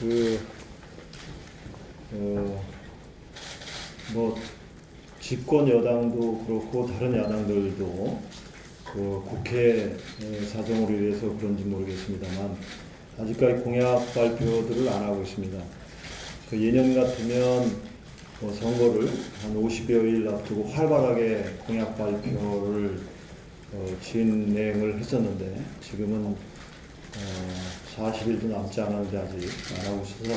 그, 뭐, 집권 여당도 그렇고 다른 야당들도 그 국회 사정으로 인해서 그런지 모르겠습니다만 아직까지 공약 발표들을 안 하고 있습니다. 그 예년 같으면 선거를 한 50여일 앞두고 활발하게 공약 발표를 진행을 했었는데 지금은 40일도 남지 않았는데 아직 안 하고 있어서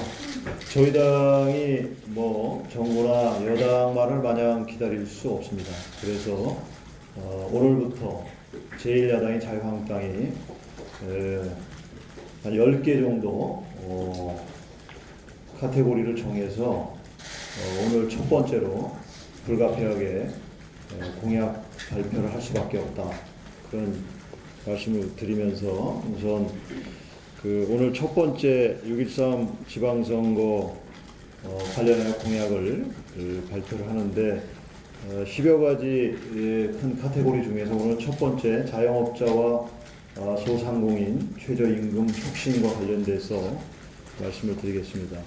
저희 당이 뭐 정부나 여당 말을 마냥 기다릴 수 없습니다. 그래서 오늘부터 제1야당인 자유한국당이 한 10개 정도 카테고리를 정해서 오늘 첫 번째로 불가피하게 공약 발표를 할 수밖에 없다. 그런 말씀을 드리면서 우선 오늘 첫 번째 6.13 지방선거 관련한 공약을 발표를 하는데 10여 가지 큰 카테고리 중에서 오늘 첫 번째 자영업자와 소상공인 최저임금 촉진과 관련돼서 말씀을 드리겠습니다.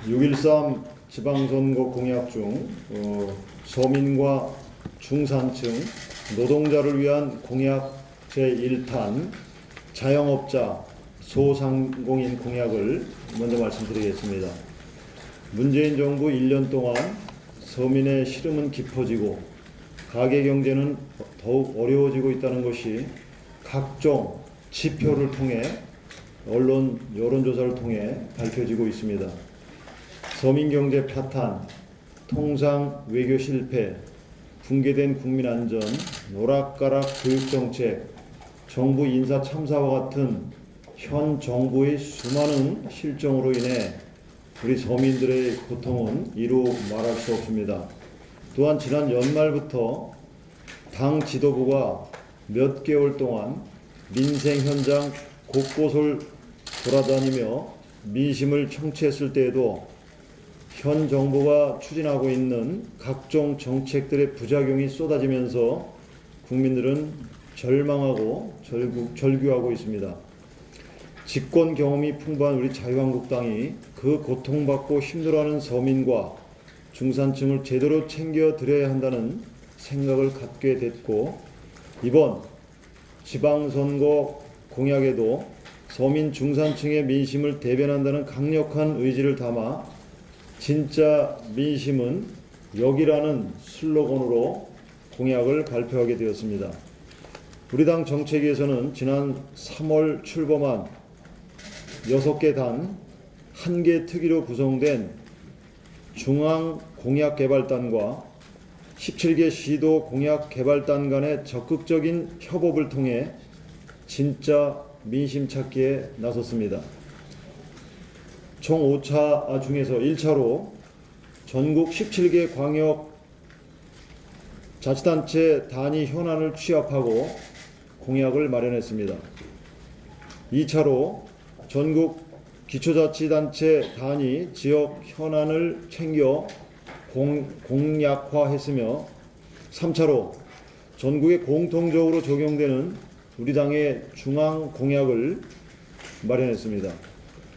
6.13 지방선거 공약 중 서민과 중산층 노동자를 위한 공약 제1탄 자영업자 소상공인 공약을 먼저 말씀드리겠습니다. 문재인 정부 1년 동안 서민의 시름은 깊어지고 가계 경제는 더욱 어려워지고 있다는 것이 각종 지표를 통해 언론 여론조사를 통해 밝혀지고 있습니다. 서민 경제 파탄, 통상 외교 실패, 붕괴된 국민 안전, 오락가락 교육 정책, 정부 인사 참사와 같은 현 정부의 수많은 실정으로 인해 우리 서민들의 고통은 이루 말할 수 없습니다. 또한 지난 연말부터 당 지도부가 몇 개월 동안 민생 현장 곳곳을 돌아다니며 민심을 청취했을 때에도 현 정부가 추진하고 있는 각종 정책들의 부작용이 쏟아지면서 국민들은 절망하고 절규하고 있습니다. 집권 경험이 풍부한 우리 자유한국당이 그 고통받고 힘들어하는 서민과 중산층을 제대로 챙겨드려야 한다는 생각을 갖게 됐고 이번 지방선거 공약에도 서민 중산층의 민심을 대변한다는 강력한 의지를 담아 진짜 민심은 여기라는 슬로건으로 공약을 발표하게 되었습니다. 우리 당 정책위에서는 지난 3월 출범한 6개 단 1개 특위로 구성된 중앙공약개발단과 17개 시도 공약개발단 간의 적극적인 협업을 통해 진짜 민심 찾기에 나섰습니다. 총 5차 중에서 1차로 전국 17개 광역 자치단체 단위 현안을 취합하고 공약을 마련했습니다. 2차로 전국 기초자치단체 단위 지역 현안을 챙겨 공약화했으며 3차로 전국에 공통적으로 적용되는 우리 당의 중앙 공약을 마련했습니다.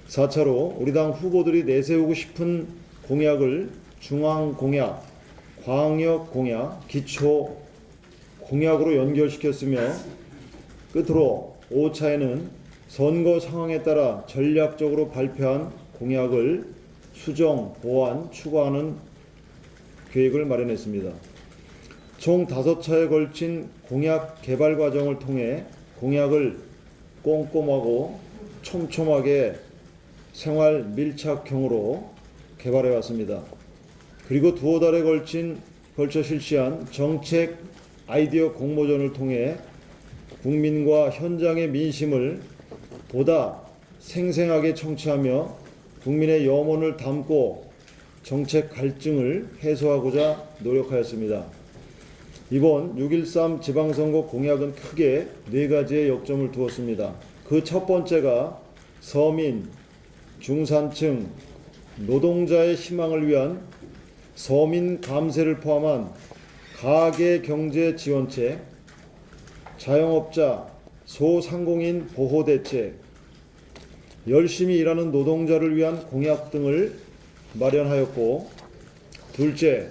4차로 우리 당 후보들이 내세우고 싶은 공약을 중앙 공약, 광역 공약, 기초 공약으로 연결시켰으며 끝으로 5차에는 선거 상황에 따라 전략적으로 발표한 공약을 수정, 보완, 추가하는 계획을 마련했습니다. 총 5차에 걸친 공약 개발 과정을 통해 공약을 꼼꼼하고 촘촘하게 생활 밀착형으로 개발해 왔습니다. 그리고 두어 달에 걸쳐 실시한 정책 아이디어 공모전을 통해 국민과 현장의 민심을 보다 생생하게 청취하며 국민의 염원을 담고 정책 갈증을 해소하고자 노력하였습니다. 이번 6.13 지방선거 공약은 크게 4가지의 역점을 두었습니다. 그 첫 번째가 서민, 중산층, 노동자의 희망을 위한 서민 감세를 포함한 가계 경제 지원책, 자영업자, 소상공인 보호 대책, 열심히 일하는 노동자를 위한 공약 등을 마련하였고, 둘째,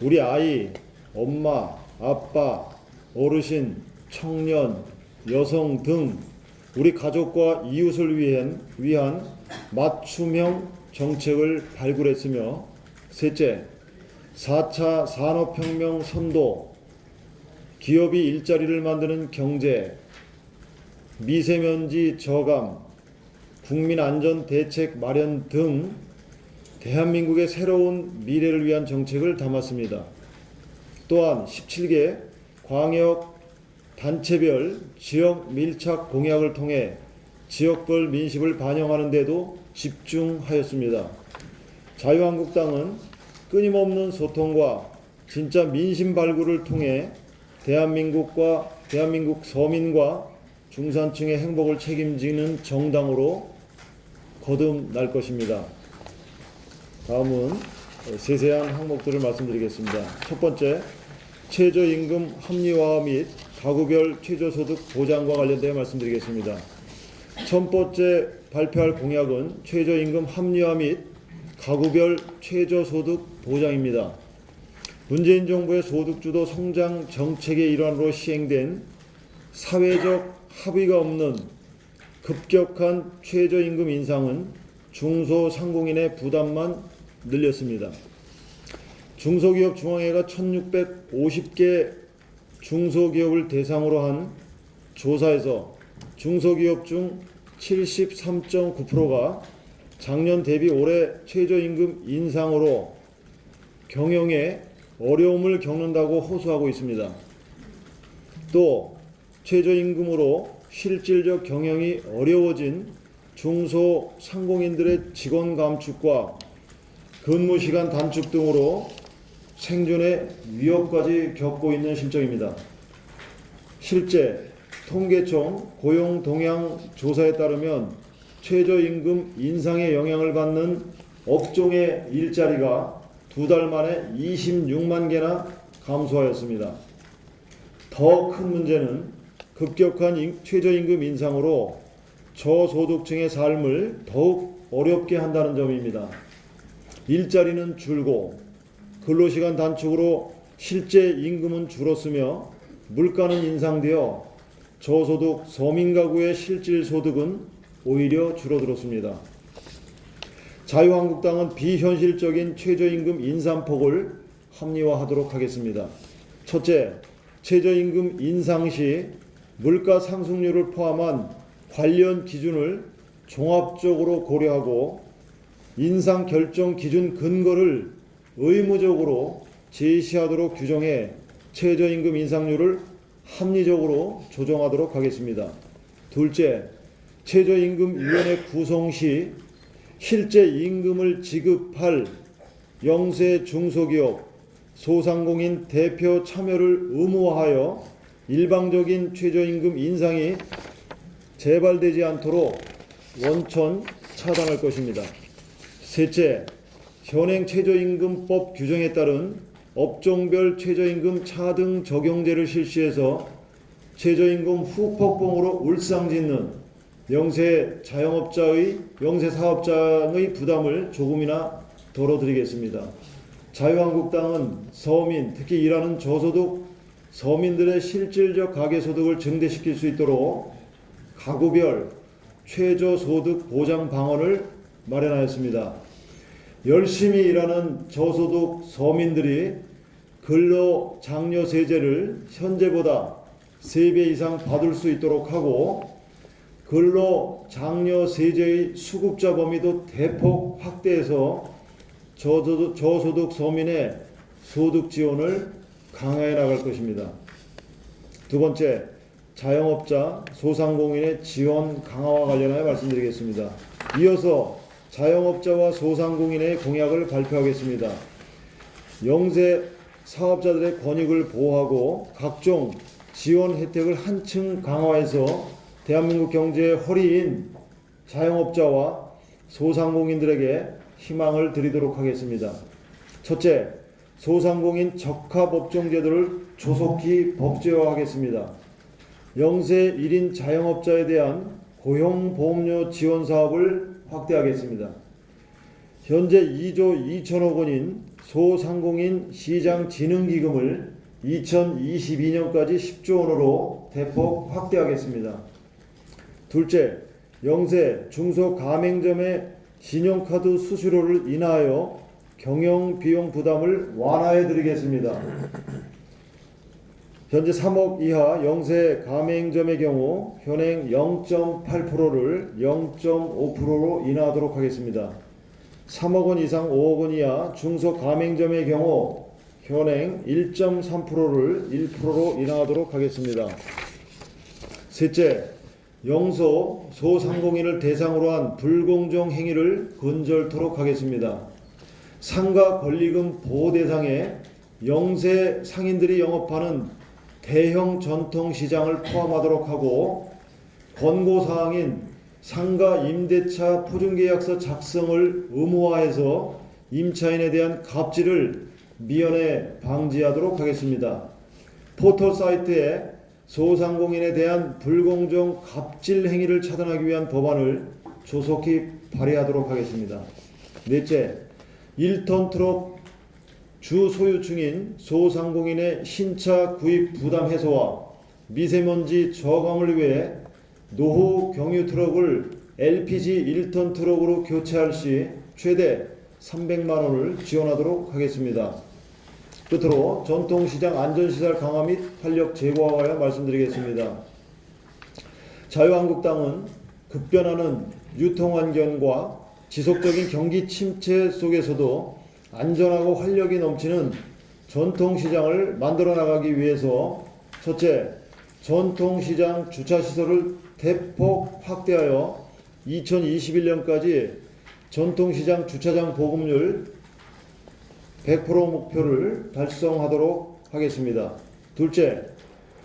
우리 아이, 엄마, 아빠, 어르신, 청년, 여성 등 우리 가족과 이웃을 위한 맞춤형 정책을 발굴했으며, 셋째, 4차 산업혁명 선도, 기업이 일자리를 만드는 경제, 미세먼지 저감, 국민안전대책 마련 등 대한민국의 새로운 미래를 위한 정책을 담았습니다. 또한 17개 광역 단체별 지역 밀착 공약을 통해 지역별 민심을 반영하는 데도 집중하였습니다. 자유한국당은 끊임없는 소통과 진짜 민심 발굴을 통해 대한민국 서민과 중산층의 행복을 책임지는 정당으로 거듭날 것입니다. 다음은 세세한 항목들을 말씀드리겠습니다. 첫 번째, 최저임금 합리화 및 가구별 최저소득 보장과 관련되어 말씀드리겠습니다. 첫 번째 발표할 공약은 최저임금 합리화 및 가구별 최저소득 보장입니다. 문재인 정부의 소득주도 성장 정책의 일환으로 시행된 사회적 합의가 없는 급격한 최저임금 인상은 중소상공인의 부담만 늘렸습니다. 중소기업 중앙회가 1650개 중소기업을 대상으로 한 조사에서 중소기업 중 73.9%가 작년 대비 올해 최저임금 인상으로 경영에 어려움을 겪는다고 호소하고 있습니다. 또 최저임금으로 실질적 경영이 어려워진 중소상공인들의 직원 감축과 근무시간 단축 등으로 생존의 위협까지 겪고 있는 실정입니다. 실제 통계청 고용동향조사에 따르면 최저임금 인상의 영향을 받는 업종의 일자리가 2달 만에 26만 개나 감소하였습니다. 더 큰 문제는 급격한 최저임금 인상으로 저소득층의 삶을 더욱 어렵게 한다는 점입니다. 일자리는 줄고 근로시간 단축으로 실제 임금은 줄었으며 물가는 인상되어 저소득 서민 가구의 실질 소득은 오히려 줄어들었습니다. 자유한국당은 비현실적인 최저임금 인상폭을 합리화하도록 하겠습니다. 첫째, 최저임금 인상 시 물가 상승률을 포함한 관련 기준을 종합적으로 고려하고 인상 결정 기준 근거를 의무적으로 제시하도록 규정해 최저임금 인상률을 합리적으로 조정하도록 하겠습니다. 둘째, 최저임금위원회 구성 시 실제 임금을 지급할 영세 중소기업, 소상공인 대표 참여를 의무화하여 일방적인 최저임금 인상이 재발되지 않도록 원천 차단할 것입니다. 셋째, 현행 최저임금법 규정에 따른 업종별 최저임금 차등 적용제를 실시해서 최저임금 후폭풍으로 울상짓는 영세 사업장의 부담을 조금이나 덜어드리겠습니다. 자유한국당은 서민, 특히 일하는 저소득 서민들의 실질적 가계소득을 증대시킬 수 있도록 가구별 최저소득 보장 방안을 마련하였습니다. 열심히 일하는 저소득 서민들이 근로장려세제를 현재보다 3배 이상 받을 수 있도록 하고 근로장려세제의 수급자 범위도 대폭 확대해서 저소득 서민의 소득 지원을 강화해 나갈 것입니다. 두 번째, 자영업자, 소상공인의 지원 강화와 관련하여 말씀드리겠습니다. 이어서 자영업자와 소상공인의 공약을 발표하겠습니다. 영세 사업자들의 권익을 보호하고 각종 지원 혜택을 한층 강화해서 대한민국 경제의 허리인 자영업자와 소상공인들에게 희망을 드리도록 하겠습니다. 첫째, 소상공인 적합업종제도를 조속히 법제화하겠습니다. 영세 1인 자영업자에 대한 고용보험료 지원 사업을 확대하겠습니다. 현재 2조 2천억 원인 소상공인 시장진흥기금을 2022년까지 10조 원으로 대폭 확대하겠습니다. 둘째, 영세, 중소 가맹점의 신용카드 수수료를 인하여 경영비용 부담을 완화해 드리겠습니다. 현재 3억 이하 영세 가맹점의 경우 현행 0.8%를 0.5%로 인하하도록 하겠습니다. 3억 원 이상 5억 원 이하 중소 가맹점의 경우 현행 1.3%를 1%로 인하하도록 하겠습니다. 셋째, 영소, 소상공인을 대상으로 한 불공정 행위를 근절토록 하겠습니다. 상가 권리금 보호 대상에 영세 상인들이 영업하는 대형 전통시장을 포함하도록 하고, 권고사항인 상가 임대차 포준계약서 작성을 의무화해서 임차인에 대한 갑질을 미연에 방지하도록 하겠습니다. 포털 사이트에 소상공인에 대한 불공정 갑질 행위를 차단하기 위한 법안을 조속히 발의하도록 하겠습니다. 넷째, 1톤 트럭 주 소유층인 소상공인의 신차 구입 부담 해소와 미세먼지 저감을 위해 노후 경유 트럭을 LPG 1톤 트럭으로 교체할 시 최대 300만 원을 지원하도록 하겠습니다. 끝으로 전통시장 안전시설 강화 및 활력 제고화에 관하여 말씀드리겠습니다. 자유한국당은 급변하는 유통환경과 지속적인 경기 침체 속에서도 안전하고 활력이 넘치는 전통시장을 만들어 나가기 위해서 첫째, 전통시장 주차시설을 대폭 확대하여 2021년까지 전통시장 주차장 보급률 100% 목표를 달성하도록 하겠습니다. 둘째,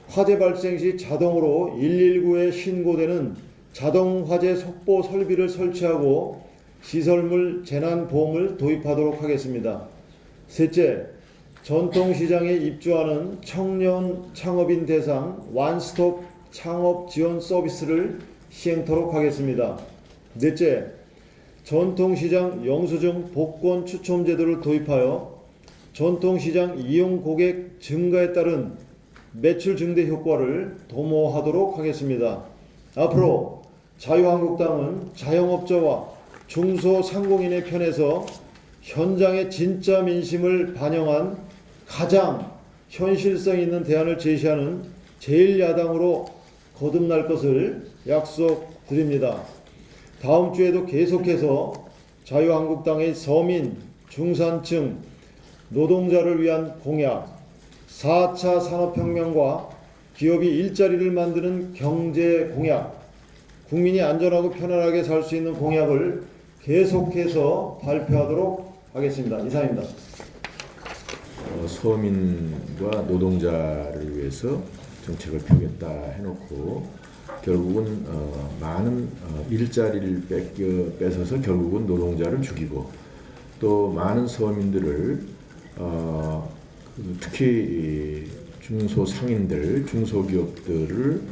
화재 발생 시 자동으로 119에 신고되는 자동화재 속보 설비를 설치하고 시설물 재난보험을 도입하도록 하겠습니다. 셋째, 전통시장에 입주하는 청년 창업인 대상 원스톱 창업 지원 서비스를 시행토록 하겠습니다. 넷째, 전통시장 영수증 복권 추첨 제도를 도입하여 전통시장 이용 고객 증가에 따른 매출 증대 효과를 도모하도록 하겠습니다. 앞으로 자유한국당은 자영업자와 중소상공인의 편에서 현장의 진짜 민심을 반영한 가장 현실성 있는 대안을 제시하는 제1야당으로 거듭날 것을 약속드립니다. 다음 주에도 계속해서 자유한국당의 서민, 중산층, 노동자를 위한 공약, 4차 산업혁명과 기업이 일자리를 만드는 경제 공약, 국민이 안전하고 편안하게 살 수 있는 공약을 계속해서 발표하도록 하겠습니다. 이상입니다. 서민과 노동자를 위해서 정책을 펴겠다 해놓고 결국은 많은 일자리를 뺏어서 결국은 노동자를 죽이고 또 많은 서민들을 특히 중소상인들, 중소기업들을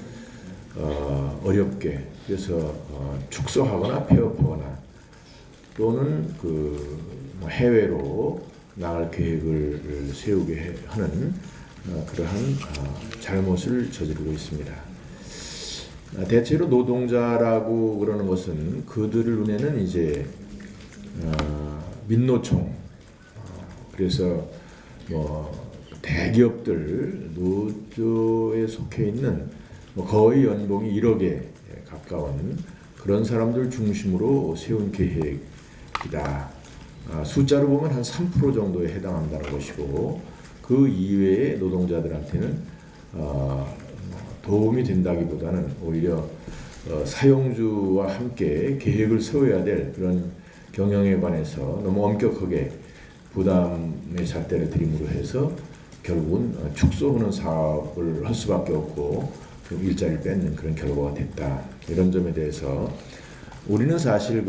어렵게 그래서 축소하거나 폐업하거나 또는 해외로 나갈 계획을 세우게 하는 그러한 잘못을 저지르고 있습니다. 대체로 노동자라고 그러는 것은 그들을 눈에는 이제 민노총, 그래서 대기업들 노조에 속해 있는 거의 연봉이 1억에 가까운 그런 사람들 중심으로 세운 계획이다. 숫자로 보면 한 3% 정도에 해당한다는 것이고 그 이외의 노동자들한테는 도움이 된다기보다는 오히려 사용주와 함께 계획을 세워야 될 그런 경영에 관해서 너무 엄격하게 부담의 잣대를 들임으로 해서 결국은 축소하는 사업을 할 수밖에 없고 일자리를 뺏는 그런 결과가 됐다. 이런 점에 대해서 우리는 사실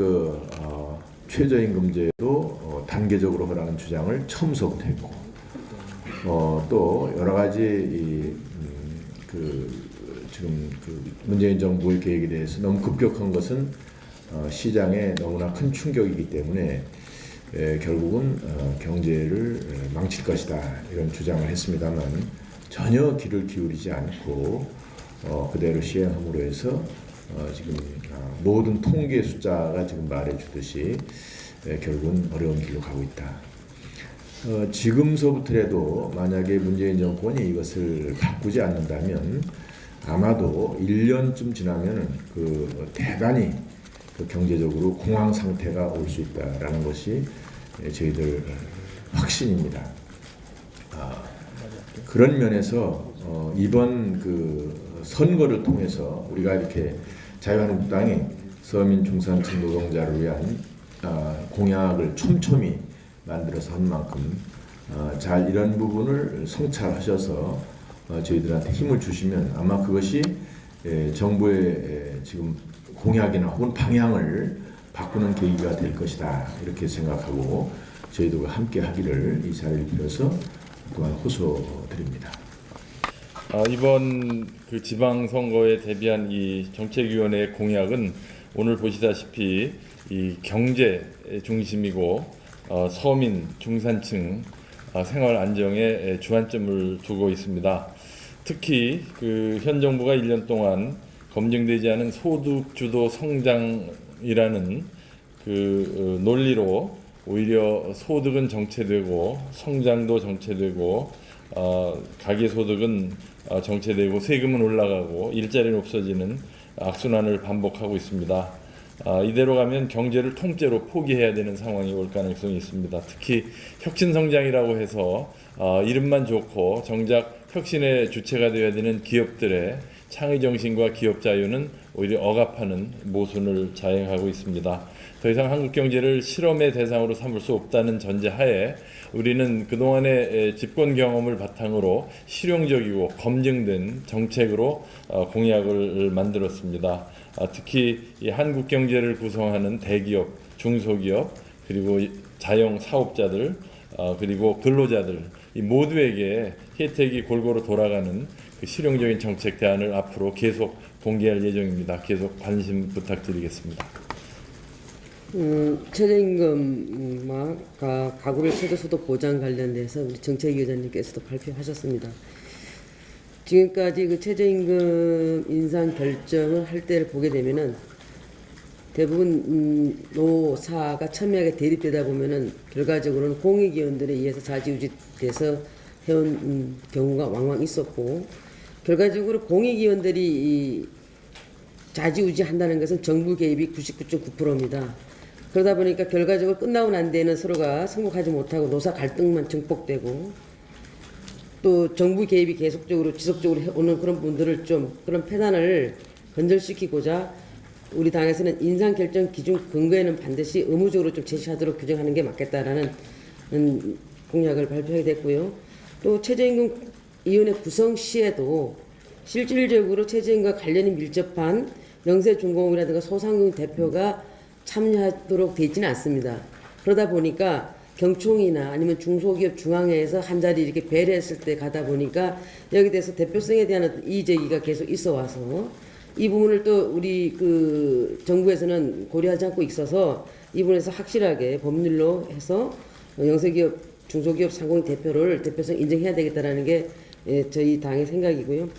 최저임금제도 단계적으로 하라는 주장을 처음서부터 했고 또 여러 가지 지금 그 문재인 정부의 계획에 대해서 너무 급격한 것은 시장에 너무나 큰 충격이기 때문에 결국은 경제를 망칠 것이다 이런 주장을 했습니다만 전혀 귀를 기울이지 않고 그대로 시행함으로 해서 지금 모든 통계 숫자가 지금 말해주듯이 결국은 어려운 길로 가고 있다. 지금서부터라도 만약에 문재인 정권이 이것을 바꾸지 않는다면 아마도 1년쯤 지나면 그 대단히 그 경제적으로 공황 상태가 올 수 있다라는 것이 저희들 확신입니다. 그런 면에서 이번 그 선거를 통해서 우리가 이렇게 자유한국당이 서민 중산층 노동자를 위한 공약을 촘촘히 만들어서 한 만큼 잘 이런 부분을 성찰하셔서 저희들한테 힘을 주시면 아마 그것이 정부의 지금 공약이나 혹은 방향을 바꾸는 계기가 될 것이다 이렇게 생각하고 저희들과 함께 하기를 이 자리를 빌어서 또한 호소드립니다. 이번 그 지방선거에 대비한 이 정책위원회의 공약은 오늘 보시다시피 이 경제 중심이고 서민, 중산층 생활 안정에 주안점을 두고 있습니다. 특히 그 현 정부가 1년 동안 검증되지 않은 소득 주도 성장이라는 그 논리로 오히려 소득은 정체되고 성장도 정체되고 가계소득은 정체되고 세금은 올라가고 일자리는 없어지는 악순환을 반복하고 있습니다. 이대로 가면 경제를 통째로 포기해야 되는 상황이 올 가능성이 있습니다. 특히 혁신성장이라고 해서 이름만 좋고 정작 혁신의 주체가 되어야 되는 기업들의 창의정신과 기업 자유는 오히려 억압하는 모순을 자행하고 있습니다. 더 이상 한국 경제를 실험의 대상으로 삼을 수 없다는 전제하에 우리는 그동안의 집권 경험을 바탕으로 실용적이고 검증된 정책으로 공약을 만들었습니다. 특히 이 한국 경제를 구성하는 대기업, 중소기업, 그리고 자영 사업자들, 그리고 근로자들 이 모두에게 혜택이 골고루 돌아가는 그 실용적인 정책 대안을 앞으로 계속 공개할 예정입니다. 계속 관심 부탁드리겠습니다. 최저임금과 가구별 최저소득 보장 관련돼서 우리 정책위원장님께서도 발표하셨습니다. 지금까지 그 최저임금 인상 결정을 할 때를 보게 되면은 대부분 노사가 첨예하게 대립되다 보면은 결과적으로는 공익위원들에 의해서 좌지우지돼서 해온 경우가 왕왕 있었고, 결과적으로 공익위원들이 좌지우지한다는 것은 정부 개입이 99.9%입니다. 그러다 보니까 결과적으로 끝나고 난 데는 서로가 승복하지 못하고 노사 갈등만 증폭되고, 또 정부 개입이 계속적으로 지속적으로 해오는 그런 분들을 좀 그런 폐단을 건절시키고자 우리 당에서는 인상 결정 기준 근거에는 반드시 의무적으로 좀 제시하도록 규정하는 게 맞겠다라는 공약을 발표하게 됐고요. 또 최저임금위원회 구성 시에도 실질적으로 최저임금과 관련이 밀접한 영세중공업이라든가 소상공인 대표가 참여하도록 되어 있지는 않습니다. 그러다 보니까 경총이나 아니면 중소기업 중앙회에서 한 자리 이렇게 배려했을 때 가다 보니까 여기 대해서 대표성에 대한 이의제기가 계속 있어 와서 이 부분을 또 우리 그 정부에서는 고려하지 않고 있어서 이 부분에서 확실하게 법률로 해서 영세기업, 중소기업 상공인 대표를 대표성 인정해야 되겠다라는 게 저희 당의 생각이고요.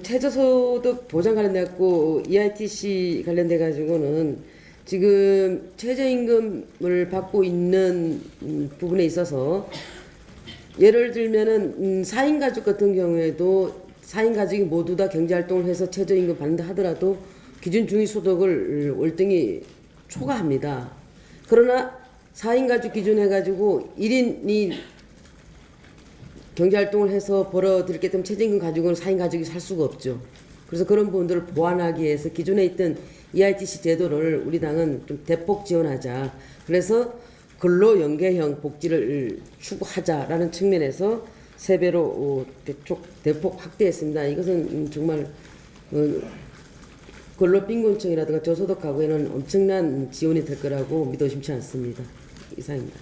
최저소득 보장 관련돼 갖고 EITC 관련돼 가지고는 지금 최저임금을 받고 있는 부분에 있어서 예를 들면은 4인 가족 같은 경우에도 4인 가족이 모두 다 경제활동을 해서 최저임금 받는다 하더라도 기준 중위소득을 월등히 초과합니다. 그러나 4인 가족 기준 해가지고 1인이 경제활동을 해서 벌어들일 게 되면 최저임금 가지고는 4인 가족이 살 수가 없죠. 그래서 그런 부분들을 보완하기 위해서 기존에 있던 EITC 제도를 우리 당은 좀 대폭 지원하자. 그래서 근로연계형 복지를 추구하자라는 측면에서 3배로 대폭 확대했습니다. 이것은 정말 근로빈곤층이라든가 저소득 가구에는 엄청난 지원이 될 거라고 믿어 심지 않습니다. 이상입니다.